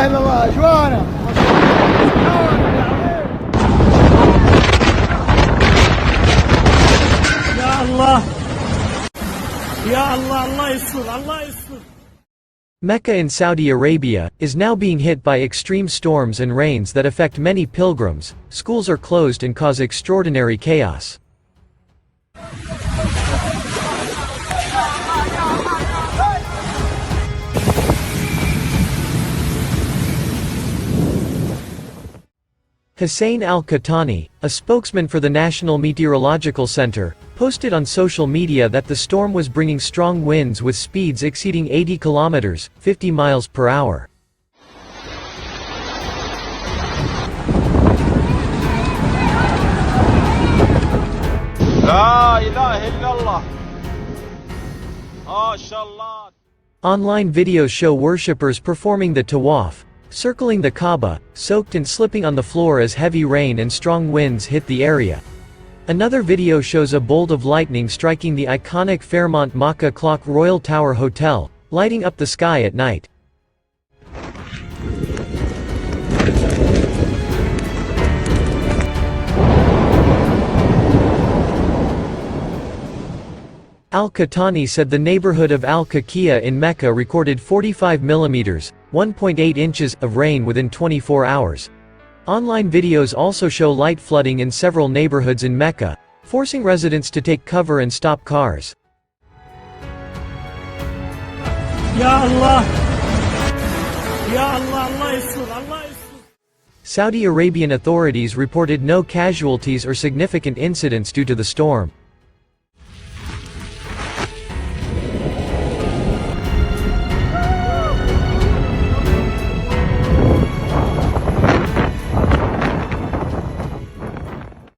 إله إلا الله جوانا يا الله يا الله الله يستر الله يستر. Mecca in Saudi Arabia is now being hit by extreme storms and rains that affect many pilgrims. Schools are closed and cause extraordinary chaos. Hussein Al-Qahtani, a spokesman for the National Meteorological Center, posted on social media that the storm was bringing strong winds with speeds exceeding 80 kilometers, 50 miles per hour. La ilaha illallah. MashaAllah. Online videos show worshippers performing the tawaf, circling the Kaaba, soaked and slipping on the floor as heavy rain and strong winds hit the area. Another video shows a bolt of lightning striking the iconic Fairmont Makkah Clock Royal Tower Hotel, lighting up the sky at night. Al-Qahtani said the neighborhood of Al-Kakiyyah in Mecca recorded 45 mm, 1.8 inches, of rain within 24 hours. Online videos also show light flooding in several neighborhoods in Mecca, forcing residents to take cover and stop cars. Ya Allah Ya Allah Allah yastر Allah yastر. Saudi Arabian authorities reported no casualties or significant incidents due to the storm.